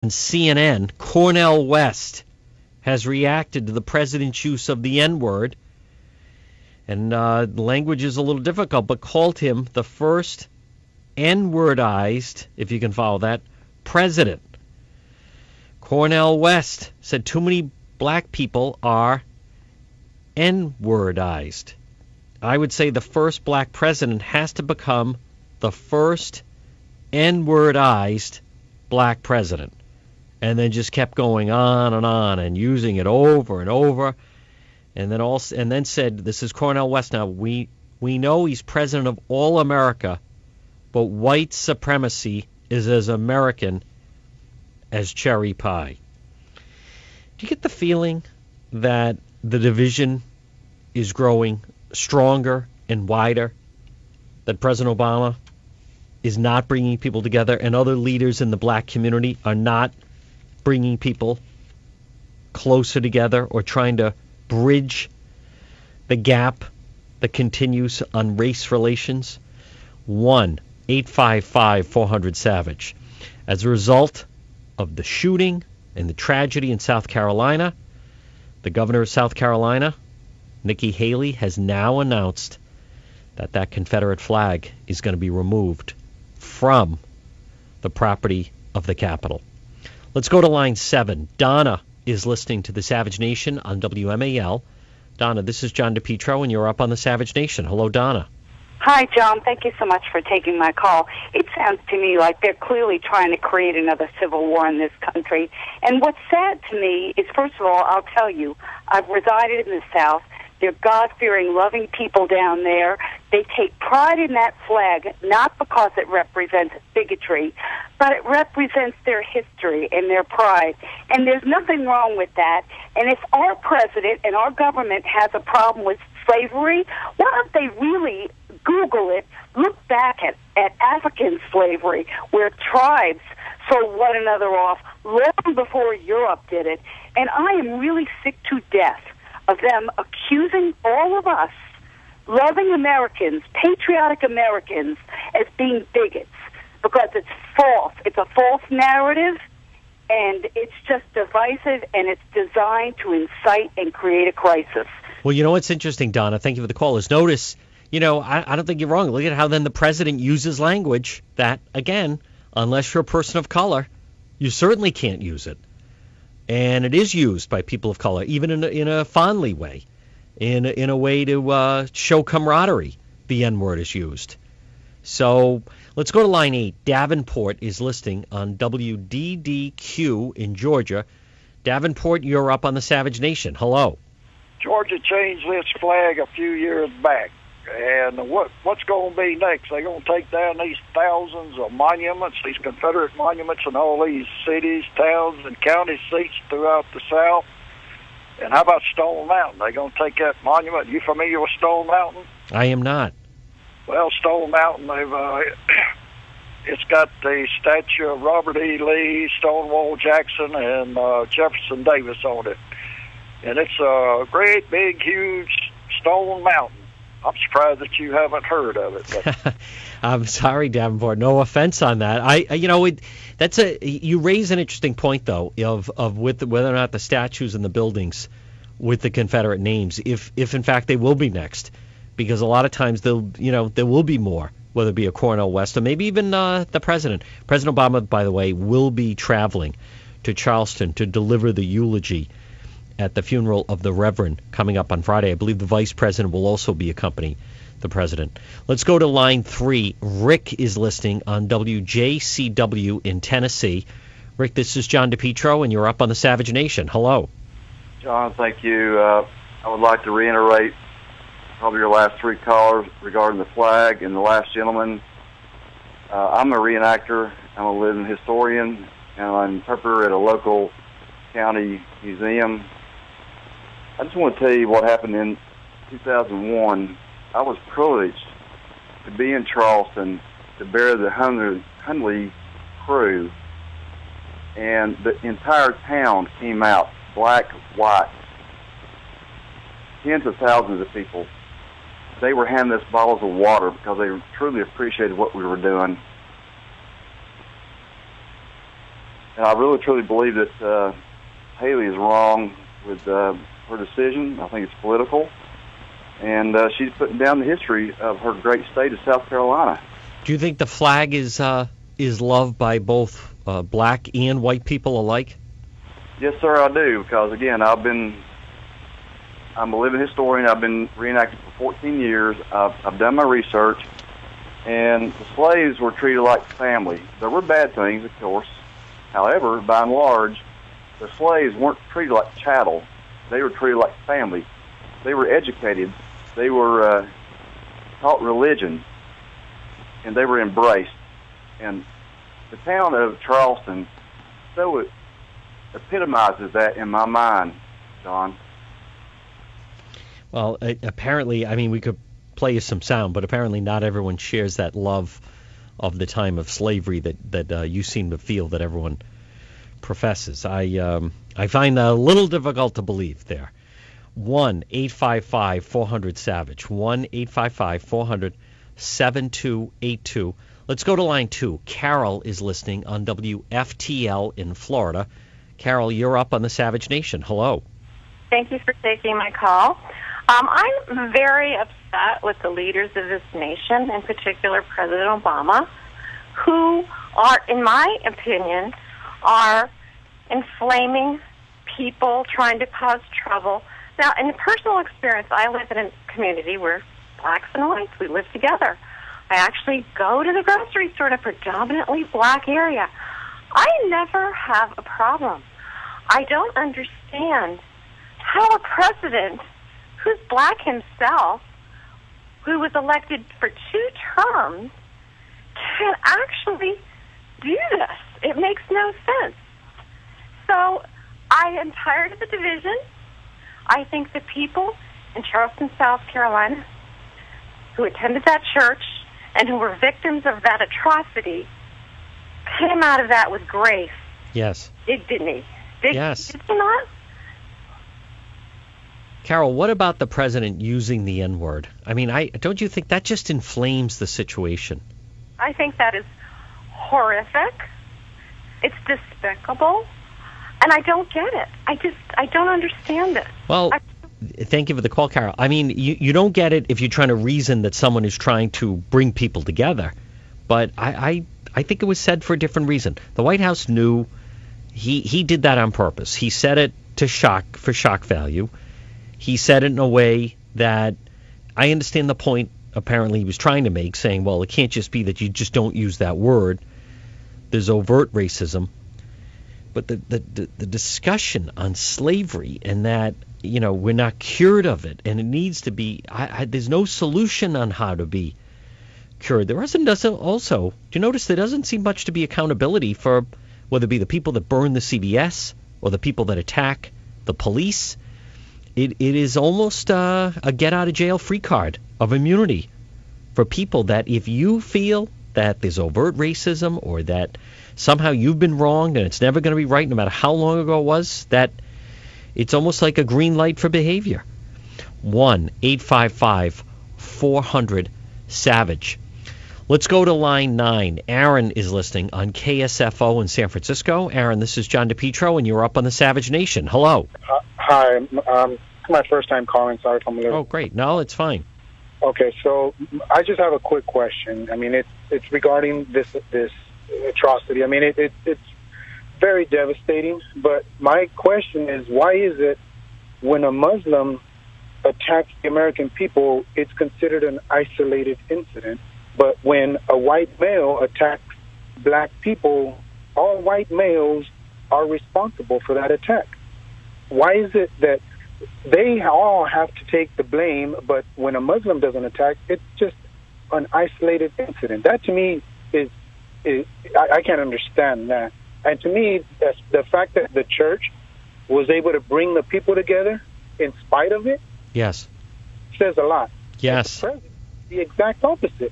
CNN, Cornel West has reacted to the president's use of the N-word, and the language is a little difficult, but called him the first N-wordized, if you can follow that, president. Cornel West said too many black people are N-wordized. I would say the first black president has to become the first N-wordized black president. And then just kept going on and using it over and over. And then said, this is Cornel West now, we know he's president of all America, but white supremacy is as American as cherry pie. Do you get the feeling that the division is growing stronger and wider, that President Obama is not bringing people together, and other leaders in the black community are not bringing people closer together or trying to bridge the gap that continues on race relations? 1-855-400-SAVAGE. As a result of the shooting and the tragedy in South Carolina, the governor of South Carolina, Nikki Haley, has now announced that Confederate flag is going to be removed from the property of the Capitol. Let's go to line 7. Donna is listening to the Savage Nation on WMAL. Donna, this is John DePetro, and you're up on the Savage Nation. Hello, Donna. Hi, John. Thank you so much for taking my call. It sounds to me like they're clearly trying to create another civil war in this country. And what's sad to me is, first of all, I'll tell you, I've resided in the South. They're God-fearing, loving people down there. They take pride in that flag, not because it represents bigotry, but it represents their history and their pride. And there's nothing wrong with that. And if our president and our government has a problem with slavery, why don't they really Google it, look back at African slavery, where tribes sold one another off long before Europe did it. And I am really sick to death of them accusing all of us, loving Americans, patriotic Americans, as being bigots, because it's false. It's a false narrative, and it's just divisive, and it's designed to incite and create a crisis. Well, you know what's interesting, Donna, thank you for the call, is notice, I don't think you're wrong. Look at how then the president uses language that, again, unless you're a person of color, you certainly can't use it. And it is used by people of color, even in a fondly way, in a way to show camaraderie. The N-word is used. So let's go to line 8. Davenport is listening on WDDQ in Georgia. Davenport, you're up on the Savage Nation. Hello. Georgia changed this flag a few years back. And what's going to be next? They're going to take down these thousands of monuments, these Confederate monuments in all these cities, towns, and county seats throughout the South. And how about Stone Mountain? They're going to take that monument. You familiar with Stone Mountain? I am not. Well, Stone Mountain, it's got the statue of Robert E. Lee, Stonewall Jackson, and Jefferson Davis on it. And it's a great, big, huge stone mountain. I'm surprised that you haven't heard of it. But. I'm sorry, Davenport. No offense on that. You raise an interesting point though of whether or not the statues and the buildings with the Confederate names, if in fact they will be next, because a lot of times there will be more, whether it be a Cornel West or maybe even the president. President Obama, by the way, will be traveling to Charleston to deliver the eulogy at the funeral of the Reverend coming up on Friday. I believe the Vice President will also be accompanying the President. Let's go to line 3. Rick is listening on WJCW in Tennessee. Rick, this is John DePetro, and you're up on the Savage Nation. Hello. John, thank you. I would like to reiterate probably your last 3 callers regarding the flag and the last gentleman. I'm a reenactor. I'm a living historian, and I'm an interpreter at a local county museum. I just want to tell you what happened in 2001. I was privileged to be in Charleston to bear the Hundley crew, and the entire town came out, black, white, tens of thousands of people. They were handing us bottles of water because they truly appreciated what we were doing. And I really, truly believe that Haley is wrong with her decision. I think it's political. And she's putting down the history of her great state of South Carolina. Do you think the flag is loved by both black and white people alike? Yes, sir, I do. Because, again, I'm a living historian. I've been reenacting for 14 years. I've done my research. And the slaves were treated like family. There were bad things, of course. However, by and large, the slaves weren't treated like chattel. They were treated like family. They were educated. They were taught religion, and they were embraced. And the town of Charleston so it epitomizes that in my mind, Don. Well, apparently, I mean, we could play you some sound, but apparently not everyone shares that love of the time of slavery that you seem to feel that everyone professes. I find that a little difficult to believe there. 1-855-400-SAVAGE. 1-855-400-7282. Let's go to line 2. Carol is listening on WFTL in Florida. Carol, you're up on the Savage Nation. Hello. Thank you for taking my call. I'm very upset with the leaders of this nation, in particular President Obama, who are, in my opinion, are inflaming people, trying to cause trouble. Now, in personal experience, I live in a community where blacks and whites, we live together. I actually go to the grocery store in a predominantly black area. I never have a problem. I don't understand how a president who's black himself, who was elected for 2 terms, can actually do this. It makes no sense. So I am tired of the division. I think the people in Charleston, South Carolina, who attended that church and who were victims of that atrocity came out of that with grace. Yes. Didn't he? Yes. Did he not? Carol, what about the president using the N-word? I mean, don't you think that just inflames the situation? I think that is horrific. It's despicable. And I don't get it. I don't understand it. Well, thank you for the call, Carol. I mean, you don't get it if you're trying to reason that someone is trying to bring people together. But I think it was said for a different reason. The White House knew he did that on purpose. He said it for shock value. He said it in a way that I understand the point apparently he was trying to make, saying, well, it can't just be that you just don't use that word. There's overt racism. But the discussion on slavery and that, you know, we're not cured of it and it needs to be, there's no solution on how to be cured. There doesn't also, do you notice there doesn't seem much to be accountability for whether it be the people that burn the CBS or the people that attack the police. It is almost a get-out-of-jail-free card of immunity for people that if you feel that there's overt racism or that somehow you've been wronged and it's never going to be right no matter how long ago it was, that it's almost like a green light for behavior. 1-855-400-SAVAGE. Let's go to line 9. Aaron is listening on KSFO in San Francisco. Aaron, this is John DePetro, and you're up on the Savage Nation. Hello. Hi. It's my first time calling. Sorry if I'm a little... Oh, great. No, it's fine. Okay, so I just have a quick question. I mean, it's regarding this atrocity. I mean, it's very devastating, but my question is, why is it when a Muslim attacks the American people, it's considered an isolated incident, but when a white male attacks black people, all white males are responsible for that attack? Why is it that they all have to take the blame, but when a Muslim doesn't attack, it's just an isolated incident? That to me is I can't understand that. And to me, that's the fact that the church was able to bring the people together in spite of it, yes, says a lot. Yes. The exact opposite.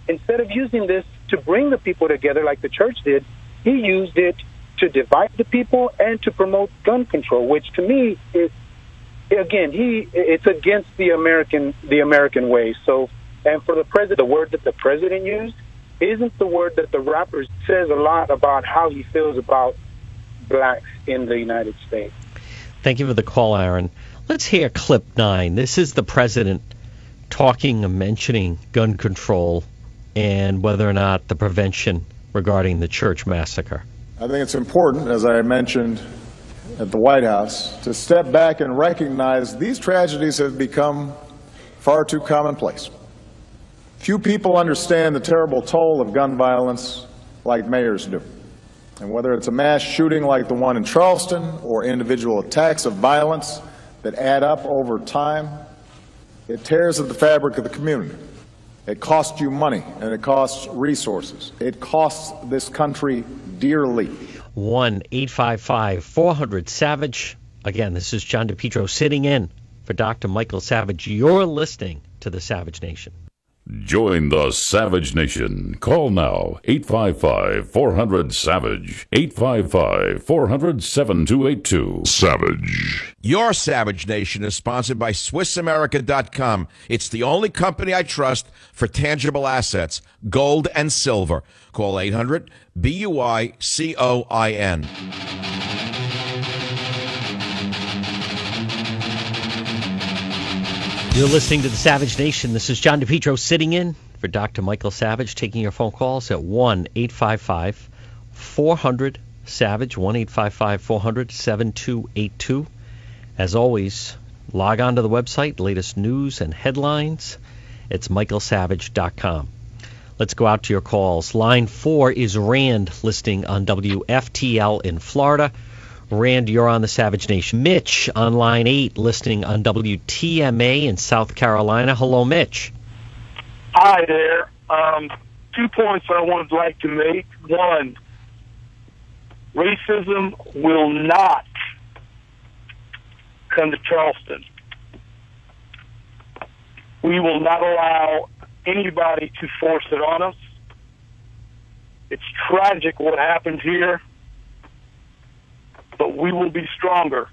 Instead of using this to bring the people together like the church did, he used it to divide the people and to promote gun control, which to me is, again, it's against the American way. So, and for the president, the word that the president used isn't the word that the rapper says a lot about how he feels about blacks in the United States. Thank you for the call, Aaron. Let's hear clip 9. This is the president talking and mentioning gun control and whether or not the prevention regarding the church massacre. I think it's important, as I mentioned at the White House, to step back and recognize these tragedies have become far too commonplace. Few people understand the terrible toll of gun violence like mayors do. And whether it's a mass shooting like the one in Charleston or individual attacks of violence that add up over time, it tears at the fabric of the community. It costs you money and it costs resources. It costs this country dearly. 1-855-400-SAVAGE. Again, this is John DePetro sitting in for Dr. Michael Savage. You're listening to the Savage Nation. Join the Savage Nation. Call now, 855-400-SAVAGE, 855-400-7282. Savage. Your Savage Nation is sponsored by SwissAmerica.com. It's the only company I trust for tangible assets, gold and silver. Call 800-BUI-COIN. You're listening to the Savage Nation. This is John DePetro sitting in for Dr. Michael Savage, taking your phone calls at 1-855-400-SAVAGE, 1-855-400-7282. As always, log on to the website, latest news and headlines. It's michaelsavage.com. Let's go out to your calls. Line 4 is Rand, listening on WFTL in Florida. Rand, you're on the Savage Nation. Mitch on line 8, listening on WTMA in South Carolina. Hello, Mitch. Hi there. 2 points I would like to make. One, racism will not come to Charleston. We will not allow anybody to force it on us. It's tragic what happened here, but we will be stronger.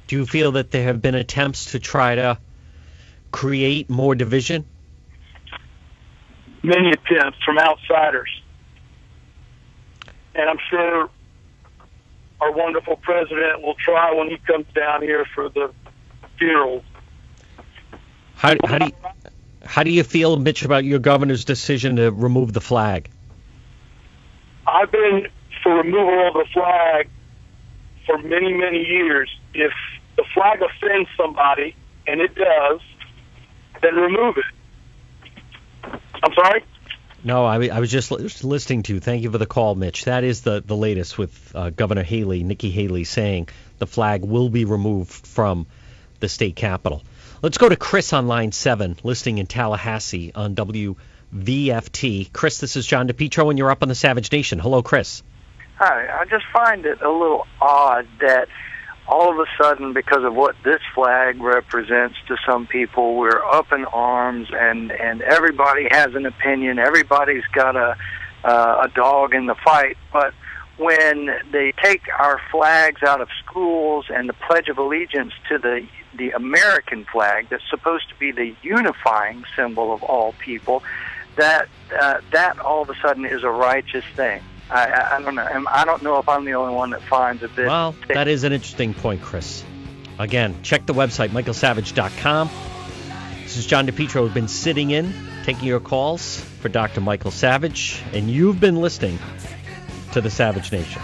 Do you feel that there have been attempts to try to create more division? Many attempts from outsiders. And I'm sure our wonderful president will try when he comes down here for the funeral. How do you feel, Mitch, about your governor's decision to remove the flag? I've been for removal of the flag for many, many years. If the flag offends somebody, and it does, then remove it. I'm sorry? No, I was just listening to you. Thank you for the call, Mitch. That is the latest with Governor Haley, Nikki Haley, saying the flag will be removed from the state capitol. Let's go to Chris on line 7, listening in Tallahassee on WVFT. Chris, this is John DePetro, and you're up on the Savage Nation. Hello, Chris. Hi. I just find it a little odd that all of a sudden, because of what this flag represents to some people, we're up in arms, and everybody has an opinion. Everybody's got a dog in the fight. But when they take our flags out of schools and the Pledge of Allegiance to the American flag, that's supposed to be the unifying symbol of all people, that all of a sudden is a righteous thing. I don't know. I don't know if I'm the only one that finds it. Well, that is an interesting point, Chris. Again, check the website, michaelsavage.com. This is John DePetro, who's been sitting in, taking your calls for Dr. Michael Savage, and you've been listening to the Savage Nation.